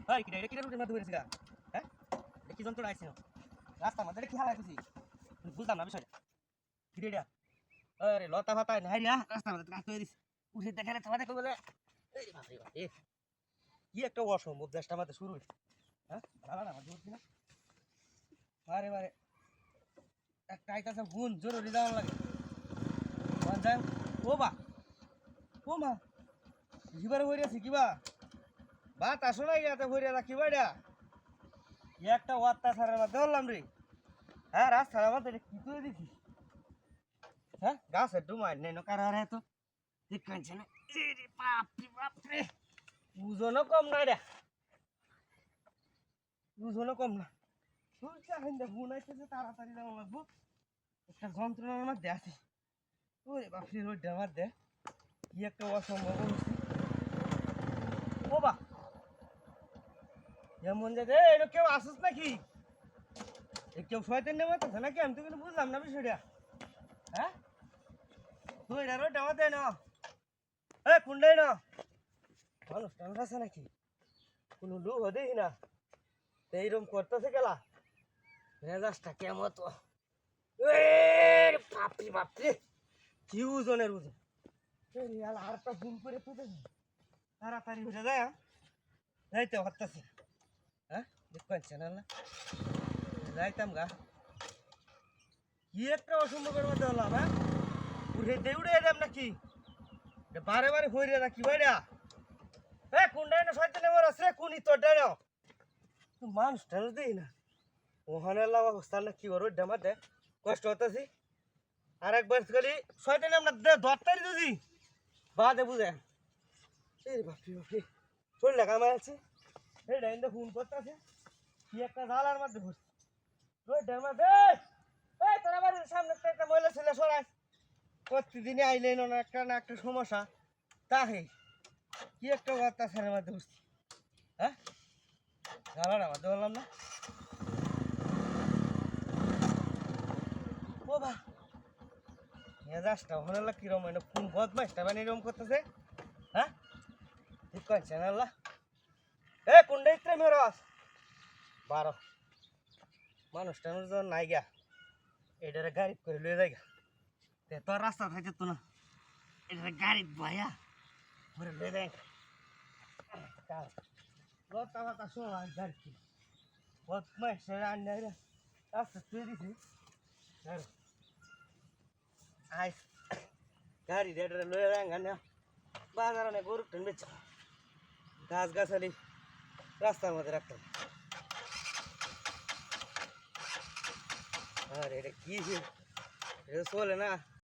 হয় কি এটা কি রুটের মধ্যে হয়েছিল হ্যাঁ এটা কি যন্ত্রণা আইছিল রাস্তার মধ্যে কি হালাই দিছি বুঝলাম না বিষয়টা কি রে এটা আরে লতা ফাতা নাই রে রাস্তার মধ্যে কাজ করে দিছি উঠে দেখালে তোমাদের কই বলে এই বাপ রে বাপ কি একটা অসম্ভব দেশটা আমাদের শুরু হইছে হ্যাঁ দাঁড়া না আমার বুঝছি না মারে মারে একটা আইতাছে ফোন জরুরি যাওয়ার লাগে যাই ও মা কিবারে হয়ে আছে কিবা বাত আসো না ইয়াতে হয়ে কিবা এটা একটা অত্যাচারের মধ্যে বললাম রে হ্যাঁ রাস্তার আমাদের কি করে দিছি হ্যাঁ গাছের ডুমাই নেই কার তো দেখছে না বাপরে ওজনও কম না রে ওজনও কম না গুণ আইতেছে তাড়াতাড়ি যাওয়া লাগবো একটা যন্ত্রণার মধ্যে আছি ওরে বাপরে রোডটার মধ্যে কি একটা অসম্ভব হচ্ছে ও বা এমন যে এটা কেউ আসিস নাকি কেউ শয়তান নেমে তো নাকি আমি তো কিন্তু বুঝলাম না বিষয়টা হ্যাঁ তুই এটা রোডটা মধ্যে না এ কুন্ডাই না মানুষ টানুষ আছে নাকি কোনো লোক দেখি না এইরকম করতেছে গেলা মেজাজটা কেমন তো বাপরে বাপরে কি ওজনের ওজন আর একটা ফোন করে তো তাড়াতাড়ি উঠে যায় যাইতে হচ্ছে হ্যাঁ দেখছেন না যাইতাম গা কি একটা অসম্ভবের মধ্যে হলাম হ্যাঁ উঠে দিয়ে উড়ে এলাম নাকি বারে বারে হইরে রাখি বাইরা কোনটাই না শয়তান আমার আছে কোনই তোরটাই না মানুষ টানুষ দিই না ওখানে অবস্থা না কি ওর ডামাতে কষ্ট হতেছি আর একবার খালি শয়তান আমরা দরটারি দিদি বাদে বুঝে বাপরি বাপরি শরীরটা কামাই আছে এই ডাইনটা ফোন করতেছে কি একটা জালার মধ্যে ঘুরছে রোডের মধ্যে এই তোরা বাড়ির সামনে একটা মহিলা ছেলে সরাই প্রতিদিনই আইলেন না একটা সমস্যা তাহে কি একটা অত্যাচারের মধ্যে ঘুরছি হ্যাঁ জালার মধ্যে বললাম না ও বা মেজাজটা ওখানে কিরম এটা কোন বদমাইশটা মানে এরকম করতেছে হ্যাঁ ঠিক করছেন আল্লাহ কোনটা ইত্রে মেরস 12 মানুষ টানুষ যখন নাই গা এটারে গাড়ি করে লয়ে যায় তোর রাস্তা থাকে তো না এটা গাড়ি ভাইয়া ঘুরে লয়ে যায় লতা পাতা সময় গাড়ি বদমাইশ আন্না রাস্তা তুই দিছি আইস গাড়ি রেডারে লয়ে যায় গান্না বাজার অনেক গরু ট্রেন বেচ গাছ গাছালি রাস্তার মধ্যে রাখতাম আরে এটা কি এটা চলে না